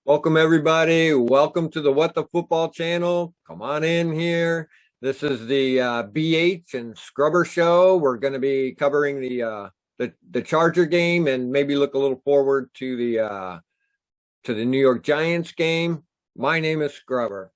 Welcome, everybody. Welcome to the What the Football channel. Come on in here. This is the BH and Scrubber show. We're going to be covering the Charger game and maybe look a little forward to the New York Giants game. My name is Scrubber.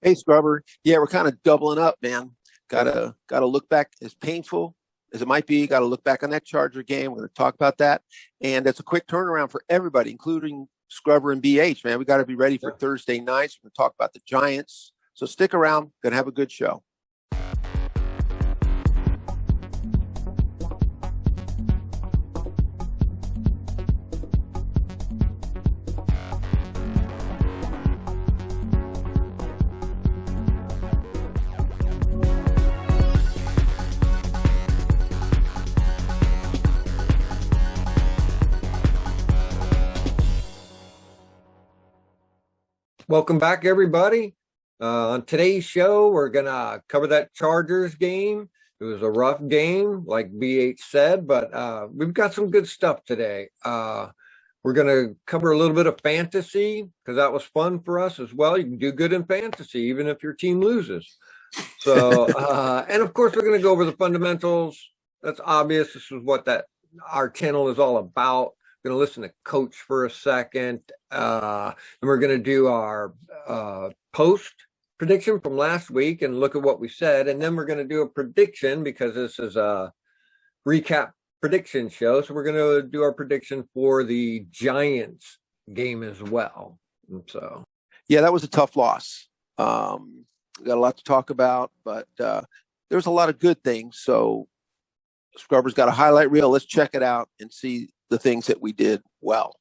Hey, Scrubber. Yeah, we're kind of doubling up, man. Gotta look back. As painful as it might be, got to look back on that Charger game. We're going to talk about that. And it's a quick turnaround for everybody, including Scrubber and BH, man. We got to be ready for Thursday nights. We're going to talk about the Giants. So stick around. Going to have a good show. Welcome back, everybody. On today's show, we're going to cover that Chargers game. It was a rough game, like BH said, but we've got some good stuff today. We're going to cover a little bit of fantasy because that was fun for us as well. You can do good in fantasy, even if your team loses. So, and of course, we're going to go over the fundamentals. That's obvious. This is what our channel is all about. Going to listen to Coach for a second. And we're going to do our post prediction from last week and look at what we said. And then we're going to do a prediction because this is a recap prediction show. So we're going to do our prediction for the Giants game as well. And so, yeah, that was a tough loss. Got a lot to talk about, but there's a lot of good things. So Scrubber's got a highlight reel. Let's check it out and see the things that we did well.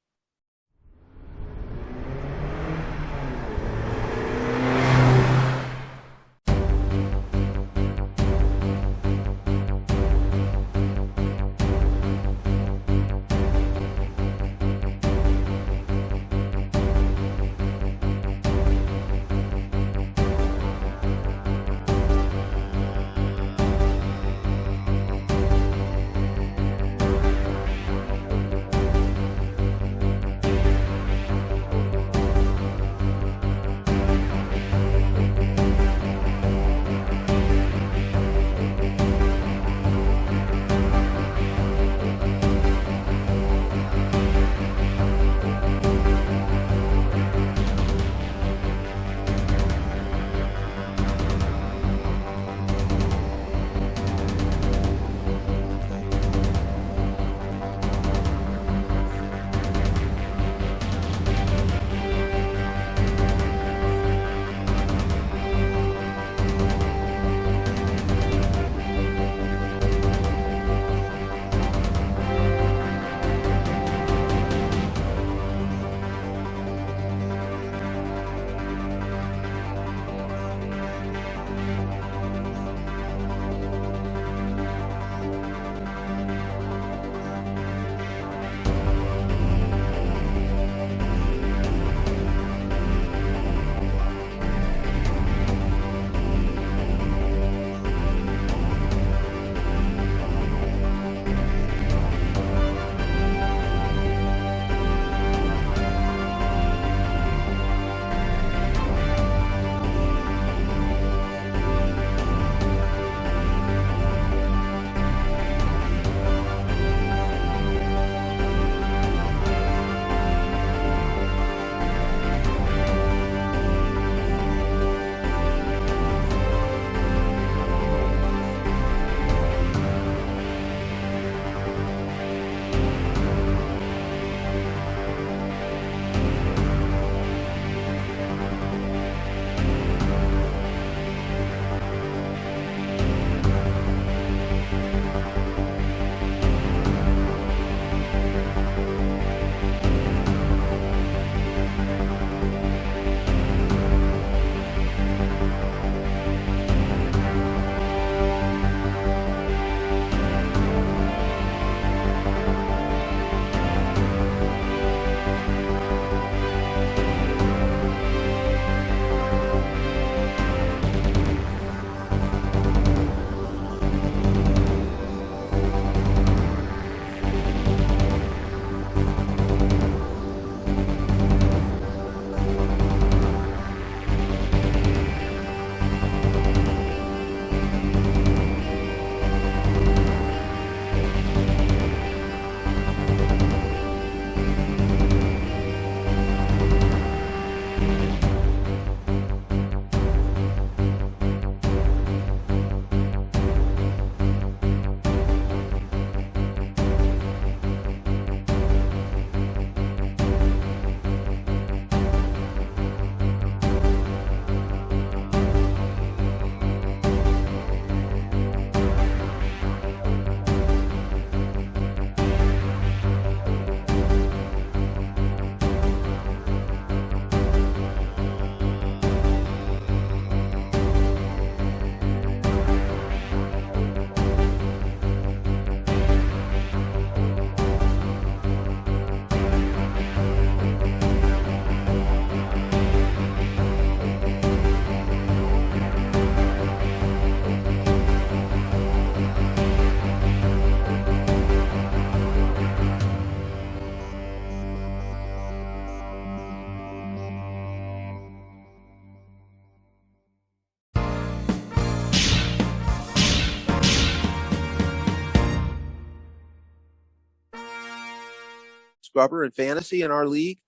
Scrubber, in fantasy in our league.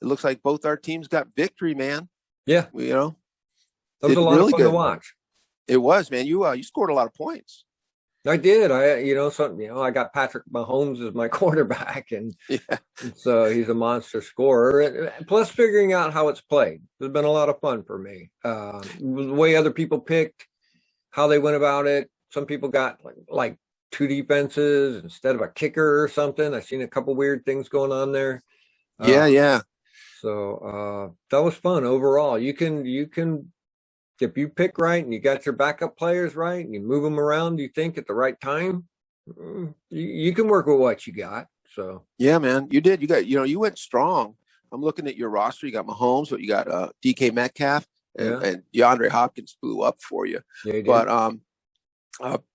It looks like both our teams got victory, man. Yeah. You know, that was a lot really of fun good to watch. It was, man. You scored a lot of points. I did. I got Patrick Mahomes as my quarterback, and so he's a monster scorer. And plus, figuring out how it's played has been a lot of fun for me. The way other people picked, how they went about it. Some people got like two defenses instead of a kicker or something. I've seen a couple weird things going on there. Yeah. So that was fun overall. You can if you pick right and you got your backup players right and you move them around, you think at the right time, you can work with what you got. So yeah, man, you did. You went strong. I'm looking at your roster. You got Mahomes, but you got DK Metcalf and DeAndre Hopkins blew up for you. Yeah,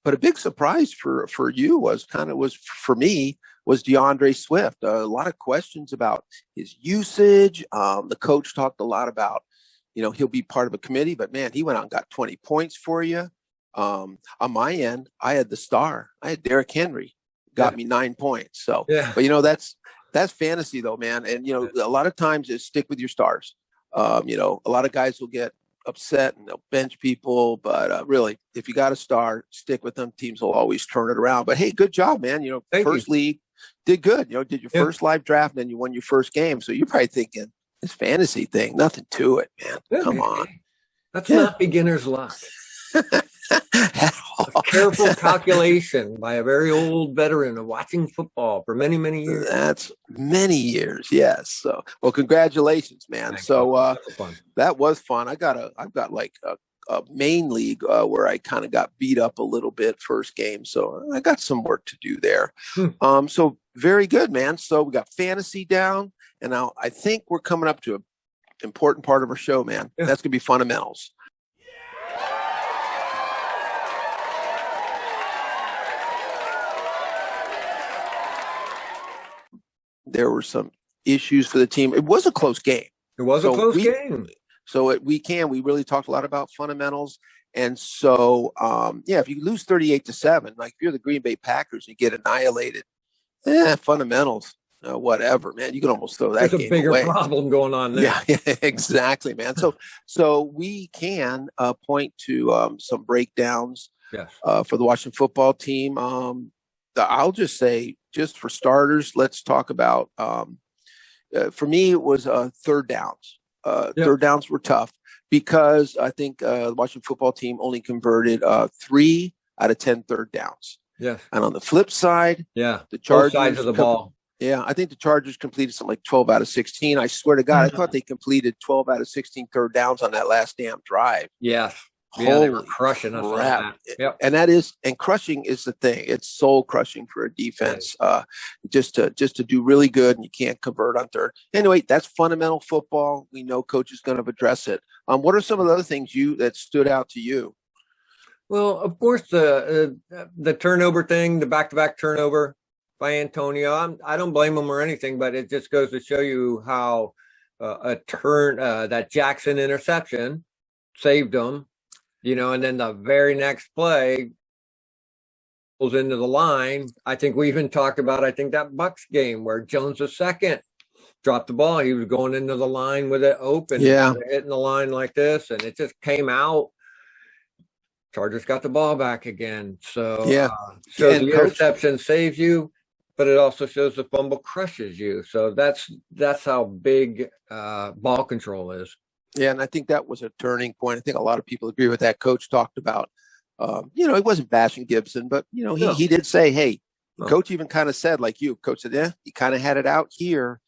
but a big surprise for you was for me was DeAndre Swift. A lot of questions about his usage. The coach talked a lot about, he'll be part of a committee, but man, he went out and got 20 points for you. On my end, I had the star. I had Derrick Henry, got me 9 points. So, but that's fantasy though, man. And a lot of times is stick with your stars. A lot of guys will get upset and they'll bench people, but really, if you got a star, stick with them. Teams will always turn it around. But hey, good job, man. First league did good. Did your first live draft, and then you won your first game. So you're probably thinking, this fantasy thing, nothing to it, man. Come on. That's not beginner's luck. A careful calculation by a very old veteran of watching football for many, many years. That's many years, yes. So, well, congratulations, man. Thanks. So that was fun. I've got like a main league where I kind of got beat up a little bit first game. So I got some work to do there. So very good, man. So we got fantasy down. And now I think we're coming up to an important part of our show, man. Yeah. That's going to be fundamentals. There were some issues for the team. It was a close game. It was a close game. So we really talked a lot about fundamentals. And so, if you lose 38-7, like if you're the Green Bay Packers and you get annihilated, fundamentals. Whatever, man, you can almost throw that. There's a bigger problem going on there. Yeah, exactly, man. So we can point to some breakdowns for the Washington football team. I'll just say, just for starters, let's talk about. For me, it was third downs. Third downs were tough because I think the Washington football team only converted 3 out of 10 third downs. Yes, and on the flip side, the Chargers both sides of the ball. Yeah, I think the Chargers completed something like 12 out of 16. I swear to God, I thought they completed 12 out of 16 third downs on that last damn drive. Yes. Yeah, they were crushing us on that. Yep. And crushing is the thing. It's soul crushing for a defense. Just to do really good, and you can't convert on third. Anyway, that's fundamental football. We know coach is going to address it. What are some of the other things that stood out to you? Well, of course, the turnover thing, the back-to-back turnover by Antonio. I don't blame him or anything, but it just goes to show you how that Jackson interception saved him, and then the very next play pulls into the line. I think we even talked about, that Bucks game where Jones II dropped the ball. He was going into the line with it open, hitting the line like this, and it just came out. Chargers got the ball back again. So, the interception saves you, but it also shows the fumble crushes you. So that's how big ball control is. Yeah, and I think that was a turning point. I think a lot of people agree with that. Coach talked about, he wasn't bashing Gibson, but, he did say, hey, Coach even kind of said, like you, Coach said, he kind of had it out here,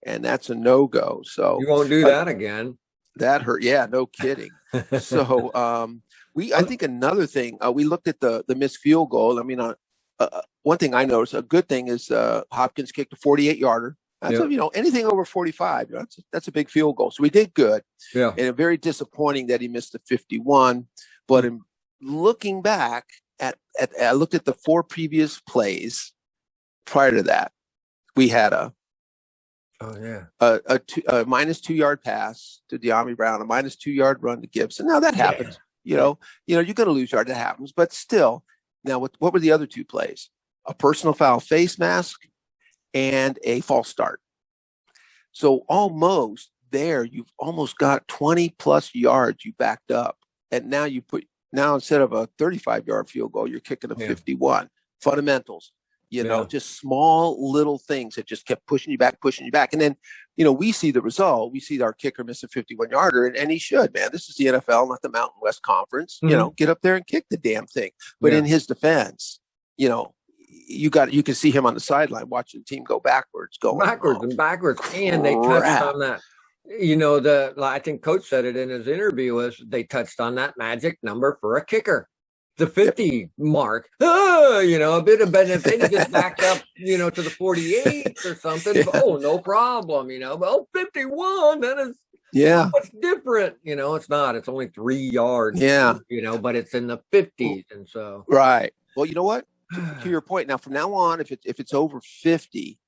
and that's a no-go. So you won't do that again. That hurt. Yeah, no kidding. So I think another thing, we looked at the missed field goal. I mean, one thing I noticed, a good thing is Hopkins kicked a 48-yarder. That's anything over 45, that's a big field goal. So we did good. Yeah. And very disappointing that he missed the 51. But in looking back I looked at the 4 previous plays prior to that. We had a minus 2-yard pass to De'Ami Brown, a minus 2-yard run to Gibson. Now that happens. You're going to lose yard. That happens. But still, now what were the other 2 plays? A personal foul face mask and a false start. So almost there, you've almost got 20 plus yards you backed up. And now instead of a 35-yard field goal, you're kicking a 51. Fundamentals, just small little things that just kept pushing you back. And then, we see the result. We see our kicker miss a 51-yarder, and he should, man. This is the NFL, not the Mountain West Conference. Get up there and kick the damn thing. But in his defense, you can see him on the sideline watching the team go backwards. And they touched on that. I think Coach said it in his interview, was they touched on that magic number for a kicker, the 50 mark. A bit of benefit. If they just backed up, to the 48 or something. Oh, no problem. But 51, that is much different. It's not. It's only 3 yards. But it's in the 50s, and so right. Well, you know what? To your point, now from now on, if it's over 50,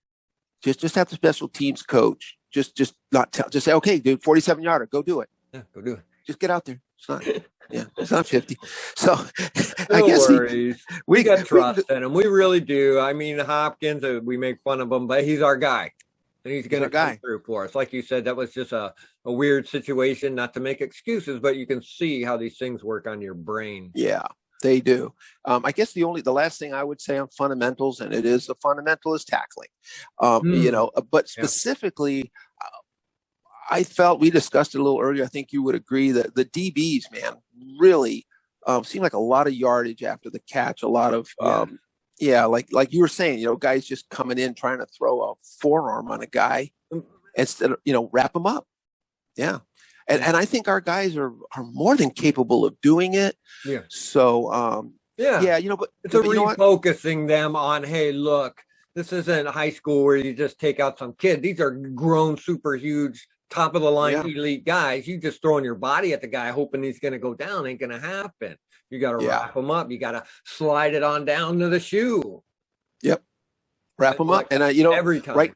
just have the special teams coach just say, okay, dude, 47-yarder, go do it. Yeah, go do it. Just get out there. It's not. It's not 50. So I guess we got trust in him. We really do. I mean, Hopkins, we make fun of him, but he's our guy, and he's going to come through for us. Like you said, that was just a weird situation. Not to make excuses, but you can see how these things work on your brain. Yeah. They do. I guess the last thing I would say on fundamentals, and it is the fundamental, is tackling. But specifically, I felt, we discussed it a little earlier. I think you would agree that the DBs, man, really seemed like a lot of yardage after the catch. A lot of, like you were saying, guys just coming in trying to throw a forearm on a guy instead of, wrap him up. Yeah. And I think our guys are more than capable of doing it. Yeah. So, but it's refocusing them on, hey, look, this isn't high school where you just take out some kid. These are grown, super huge, top of the line, elite guys. You just throwing your body at the guy, hoping he's going to go down. Ain't going to happen. You got to wrap him up. You got to slide it on down to the shoe. Yep. Wrap him up. And every time.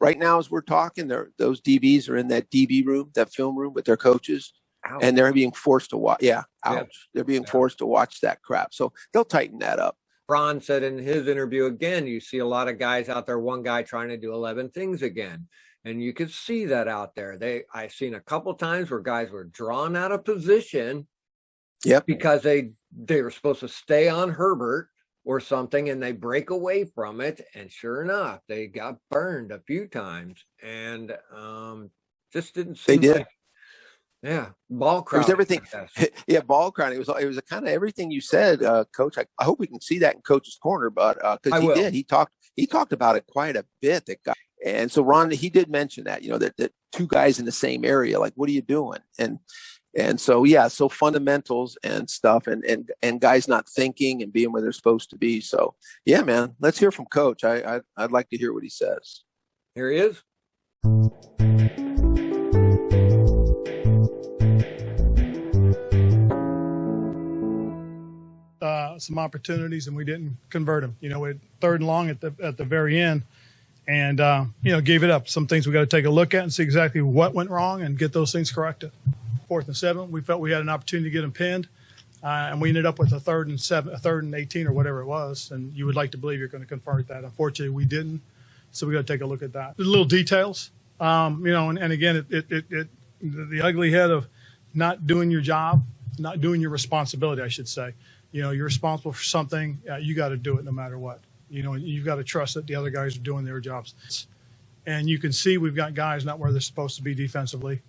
Right now, as we're talking, those DBs are in that DB room, that film room with their coaches, and they're being forced to watch. Yeah, ouch. Yeah. They're being forced to watch that crap. So they'll tighten that up. Ron said in his interview, again, you see a lot of guys out there, one guy trying to do 11 things again. And you could see that out there. I've seen a couple times where guys were drawn out of position because they were supposed to stay on Herbert or something, and they break away from it, and sure enough, they got burned a few times, and just didn't seem ball crowd. It was everything. Ball crowd. It was a kind of everything you said, Coach. I hope we can see that in Coach's corner, but because he did, he talked about it quite a bit. And so Ron, he did mention that, that two guys in the same area, like, what are you doing? And so, so fundamentals and stuff, and guys not thinking and being where they're supposed to be. So, yeah, man, let's hear from Coach. I'd like to hear what he says. Here he is. Some opportunities, and we didn't convert them. We had 3rd and long at the very end, and gave it up. Some things we got to take a look at and see exactly what went wrong and get those things corrected. 4th and 7, we felt we had an opportunity to get them pinned, and we ended up with a 3rd and 7, a 3rd and 18 or whatever it was. And you would like to believe you're going to convert that. Unfortunately, we didn't. So we got to take a look at that. The little details, and again, the ugly head of not doing your job, not doing your responsibility, I should say. You're responsible for something. You got to do it no matter what. You've got to trust that the other guys are doing their jobs. And you can see we've got guys not where they're supposed to be defensively.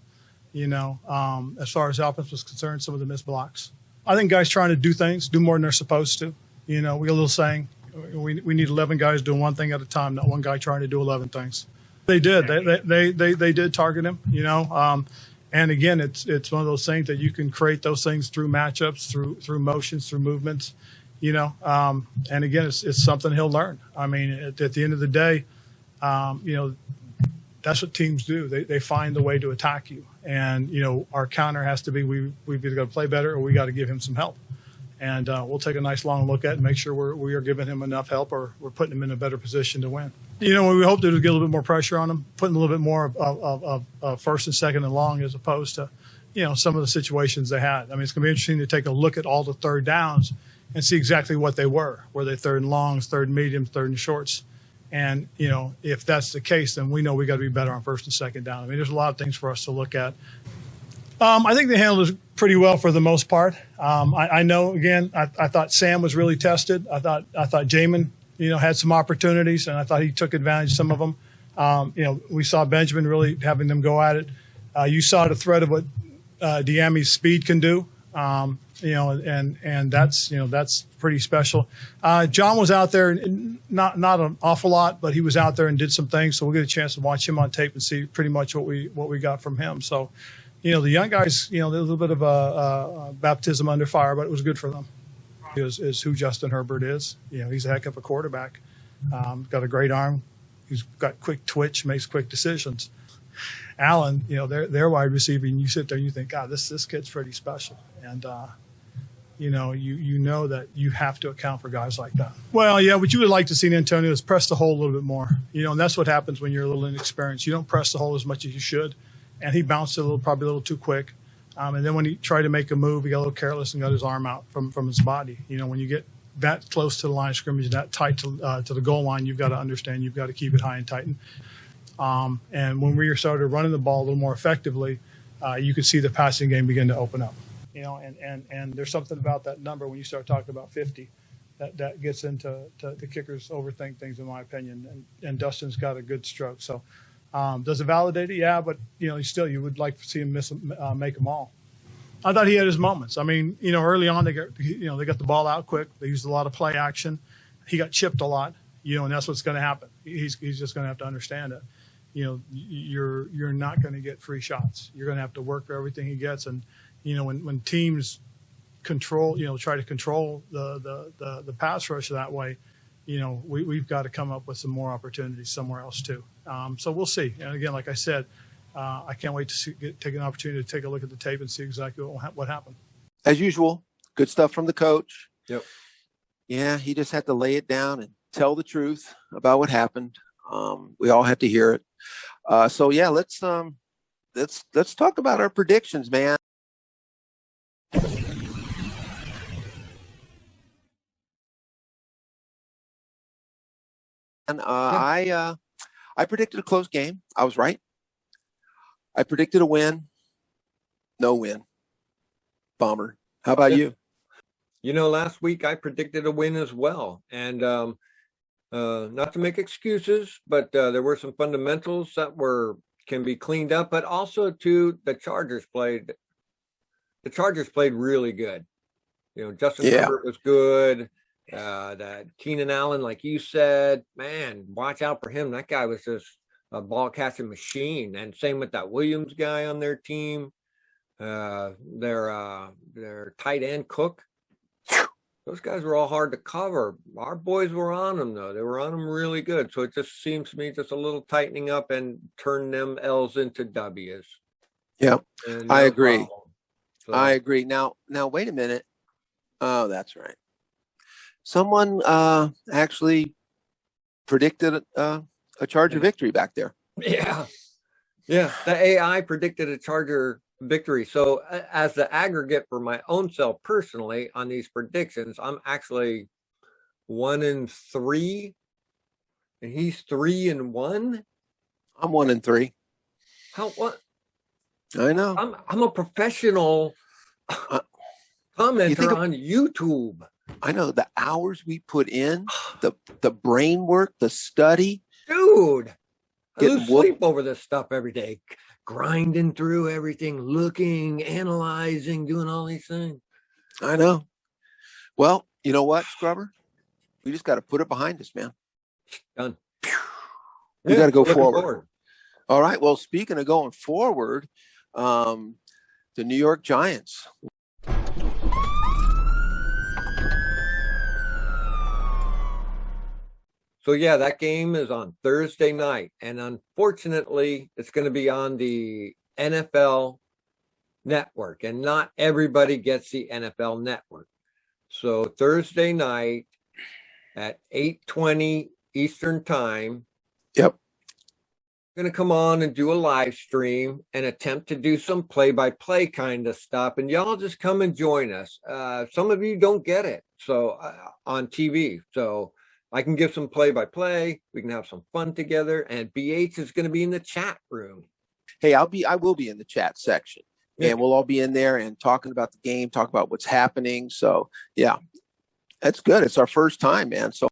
As far as offense was concerned, some of the missed blocks. I think guys trying to do more than they're supposed to. We got a little saying, we need 11 guys doing one thing at a time, not one guy trying to do 11 things. They did. They did target him, and again, it's one of those things that you can create those things through matchups, through motions, through movements, and again, it's something he'll learn. I mean, at the end of the day, that's what teams do. They find the way to attack you. And, our counter has to be we've either got to play better or we got to give him some help. And we'll take a nice long look at it and make sure we are giving him enough help or we're putting him in a better position to win. We hope to get a little bit more pressure on him, putting a little bit more of 1st and 2nd and long as opposed to, some of the situations they had. I mean, it's going to be interesting to take a look at all the 3rd downs and see exactly what they were. Were they 3rd and longs, 3rd and mediums, 3rd and shorts? And, if that's the case, then we know we got to be better on first and second down. I mean, there's a lot of things for us to look at. I think they handled it pretty well for the most part. I know, again, I thought Sam was really tested. I thought Jamin, had some opportunities, and I thought he took advantage of some of them. We saw Benjamin really having them go at it. You saw the threat of what Diami's speed can do. And that's pretty special. John was out there, not an awful lot, but he was out there and did some things. So we'll get a chance to watch him on tape and see pretty much what we got from him. So, the young guys, there's a little bit of a baptism under fire, but it was good for them. Is who Justin Herbert is. He's a heck of a quarterback. Got a great arm. He's got quick twitch, makes quick decisions. Allen, their wide receiver, and you sit there and you think, God, this kid's pretty special. And, you know that you have to account for guys like that. Well, yeah, what you would like to see in Antonio is press the hole a little bit more. And that's what happens when you're a little inexperienced. You don't press the hole as much as you should. And he bounced it probably a little too quick. And then when he tried to make a move, he got a little careless and got his arm out from his body. When you get that close to the line of scrimmage, that tight to the goal line, you've got to understand you've got to keep it high and tight. And when we started running the ball a little more effectively, you could see the passing game begin to open up. And there's something about that number when you start talking about 50 that gets into the kickers overthink things, in my opinion. And Dustin's got a good stroke. So does it validate it? Yeah, but you would like to see him make them all. I thought he had his moments. I mean, early on they got the ball out quick. They used a lot of play action. He got chipped a lot. And that's what's going to happen. He's just going to have to understand it. You're not going to get free shots. You're going to have to work for everything he gets. And when teams try to control the pass rush that way, we've got to come up with some more opportunities somewhere else too. So we'll see. And again, like I said, I can't wait to take an opportunity to take a look at the tape and see exactly what happened. As usual, good stuff from the coach. Yep. Yeah, he just had to lay it down and tell the truth about what happened. We all had to hear it. So yeah, let's talk about our predictions, man. And I predicted a close game. I was right. I predicted a win. No win. Bomber. How about you? Last week I predicted a win as well. And not to make excuses, but there were some fundamentals that can be cleaned up, but also too, the Chargers played really good. Justin Herbert was good. That Keenan Allen, like you said, man, watch out for him. That guy was just a ball catching machine. And same with that Williams guy on their team. Their tight end Cook. Those guys were all hard to cover. Our boys were on them, though. They were on them really good. So it just seems to me just a little tightening up and turn them L's into W's. Yeah, I agree. So, I agree. Now, wait a minute. Oh, that's right. Someone actually predicted a Charger victory back there. Yeah. The AI predicted a Charger victory. So as the aggregate for my own self personally on these predictions, I'm actually 1-3, and he's 3-1. I'm 1-3. What? I know. I'm a professional commenter on YouTube. I know the hours we put in, the brain work, the study. Dude, I lose sleep over this stuff every day. Grinding through everything, looking, analyzing, doing all these things. I know. Well, you know what, Scrubber? We just got to put it behind us, man. Done. We got to go forward. All right. Well, speaking of going forward, the New York Giants. So, yeah, that game is on Thursday night. And unfortunately, it's going to be on the NFL network. And not everybody gets the NFL network. So Thursday night at 8:20 Eastern time. Yep. I'm going to come on and do a live stream and attempt to do some play-by-play kind of stuff. And y'all just come and join us. Some of you don't get it. So on TV. So I can give some play-by-play. We can have some fun together. And BH is going to be in the chat room. Hey, I will be in the chat section, and we'll all be in there and talking about the game, talk about what's happening. So yeah, that's good. It's our first time, man. So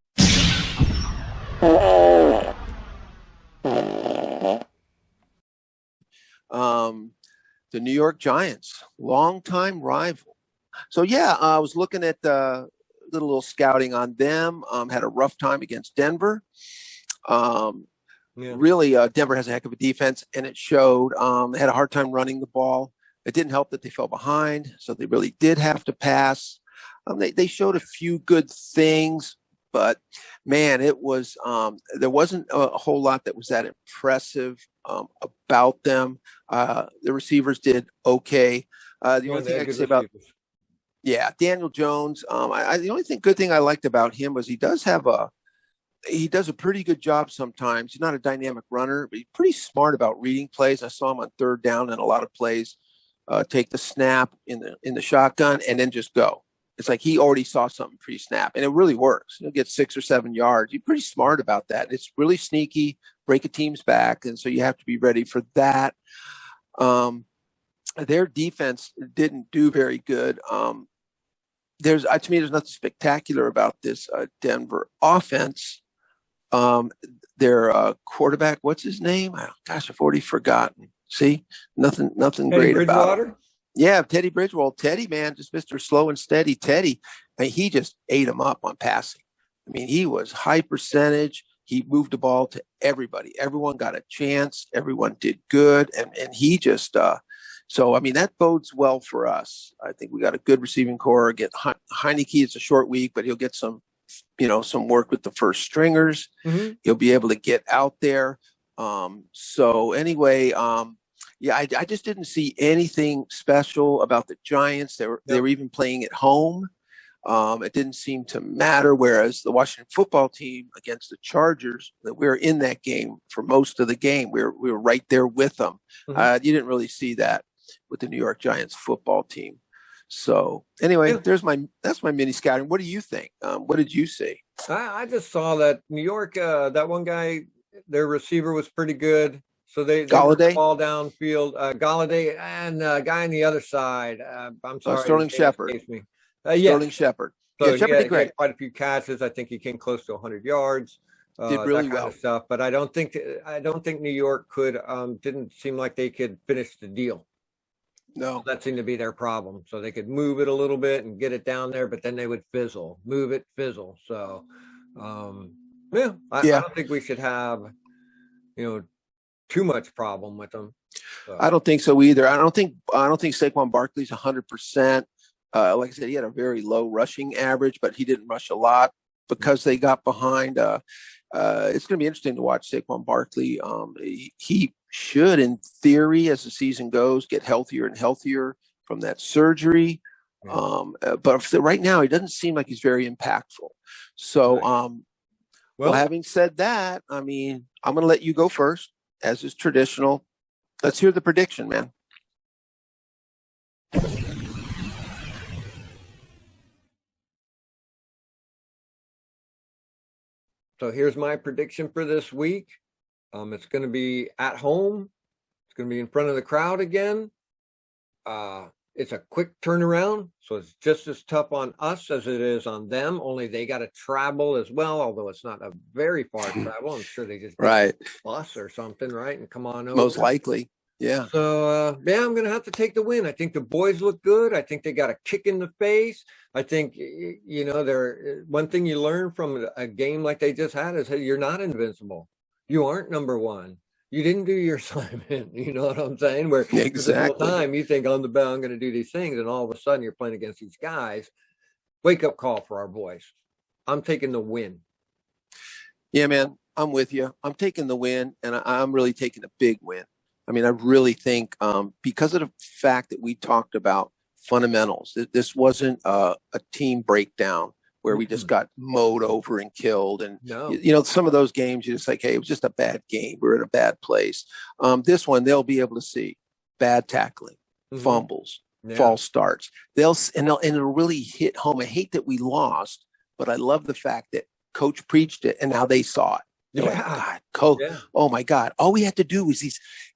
the New York Giants, longtime rival. So yeah, I was looking at the little scouting on them. Had a rough time against Denver. Really, Denver has a heck of a defense, and it showed. They had a hard time running the ball. It didn't help that they fell behind, so they really did have to pass. They showed a few good things, but man, it was there wasn't a whole lot that was that impressive about them. The receivers did okay. The only thing I can say about Daniel Jones, the only good thing I liked about him was he does a pretty good job sometimes. He's not a dynamic runner, but he's pretty smart about reading plays. I saw him on third down in a lot of plays, take the snap in the shotgun and then just go. It's like he already saw something pre-snap, and it really works. He'll get 6 or 7 yards. He's pretty smart about that. It's really sneaky, break a team's back, and so you have to be ready for that. Their defense didn't do very good. To me, there's nothing spectacular about this Denver offense. Their quarterback, what's his name? Oh, gosh, I've already forgotten. See, nothing great about him. Yeah, Teddy Bridgewater. Teddy, man, just Mr. Slow and Steady. Teddy, he just ate him up on passing. I mean, he was high percentage. He moved the ball to everybody. Everyone got a chance. Everyone did good, and he just. So, I mean, that bodes well for us. I think we got a good receiving core. Get Heineke. It's a short week, but he'll get some work with the first stringers. Mm-hmm. He'll be able to get out there. So anyway, I just didn't see anything special about the Giants. They were even playing at home. It didn't seem to matter. Whereas the Washington football team against the Chargers, that we were in that game for most of the game. We were right there with them. Mm-hmm. You didn't really see that with the New York Giants football team. So anyway, that's my mini scouting. What do you think? What did you see? I just saw that New York, that one guy, their receiver was pretty good. So they Galladay? Ball downfield, Galladay, and guy on the other side. I'm sorry, Sterling Shepard. Sterling Shepard. So Shepard did great. Quite a few catches. I think he came close to 100 yards. Did really well. Of stuff. But I don't think New York could. Didn't seem like they could finish the deal. No, that seemed to be their problem. So they could move it a little bit and get it down there, but then they would fizzle. Move it, fizzle. So, I don't think we should have, too much problem with them. So. I don't think so either. I don't think Saquon Barkley's 100%. Like I said, he had a very low rushing average, but he didn't rush a lot because they got behind. It's going to be interesting to watch Saquon Barkley. He should, in theory, as the season goes, get healthier and healthier from that surgery. But right now, he doesn't seem like he's very impactful. So, well, having said that, I mean, I'm going to let you go first, as is traditional. Let's hear the prediction, man. So here's my prediction for this week. It's going to be at home. It's going to be in front of the crowd again. It's a quick turnaround, so it's just as tough on us as it is on them, only they got to travel as well, although it's not a very far travel. I'm sure they just get a bus or something, right, and come on over. Most likely, yeah. So, I'm going to have to take the win. I think the boys look good. I think they got a kick in the face. I think, one thing you learn from a game like they just had is, hey, you're not invincible. You aren't number one. You didn't do your assignment. You know what I'm saying? Where exactly the whole time you think on the bell, I'm going to do these things. And all of a sudden you're playing against these guys. Wake up call for our boys. I'm taking the win. Yeah, man, I'm with you. I'm taking the win, and I'm really taking a big win. I mean, I really think because of the fact that we talked about fundamentals, this wasn't a team breakdown where we just got mowed over and killed. And, some of those games, you're just like, hey, it was just a bad game. We're in a bad place. This one, they'll be able to see bad tackling, fumbles, false starts. It'll really hit home. I hate that we lost, but I love the fact that coach preached it, and now they saw it. They're like, God, coach, oh my God. All we had to do was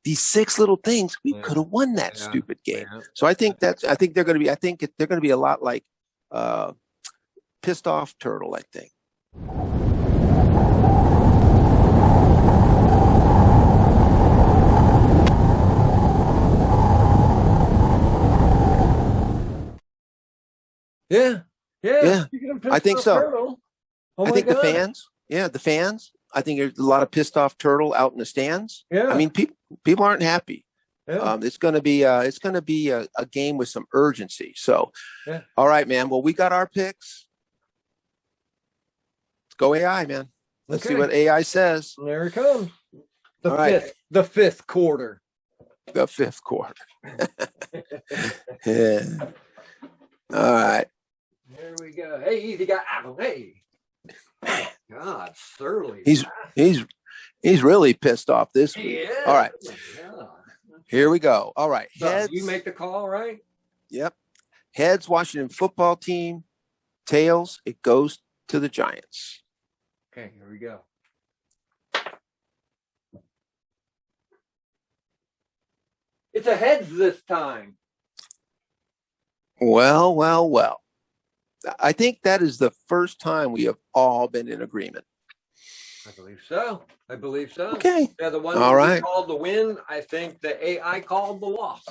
these 6 little things. We could have won that stupid game. So I think they're going to be a lot like pissed off turtle, I think. Yeah. I think so. Turtle. Oh I think God. the fans. I think there's a lot of pissed off turtle out in the stands. Yeah. I mean, people aren't happy. Yeah. It's going to be a game with some urgency. So, all right, man. Well, we got our picks. Let's go AI, man. Let's see what AI says. There it comes. The fifth quarter. The 5th quarter. Yeah. All right. There we go. Hey, easy guy. Hey. God, surly. He's really pissed off this week. Yeah. All right. Oh Here we go. All right. So Heads. you make the call, right? Yep. Heads, Washington football team. Tails, it goes to the Giants. Okay, here we go. It's a heads this time. Well. I think that is the first time we have all been in agreement. I believe so. Okay. Yeah, the one all right. called the win. I think the AI called the loss.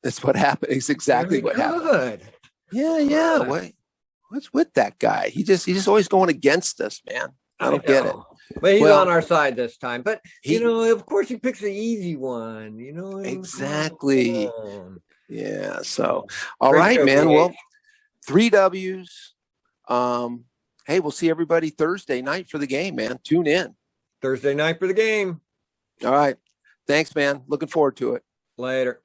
That's what happened. It's exactly what happened. Yeah. What's with that guy? He's just always going against us, man. I don't get it. But he's on our side this time. But of course, he picks the easy one. Exactly. Yeah. So, all right, man. Well, 3 W's. Hey, we'll see everybody Thursday night for the game, man. Tune in. Thursday night for the game. All right. Thanks, man. Looking forward to it. Later.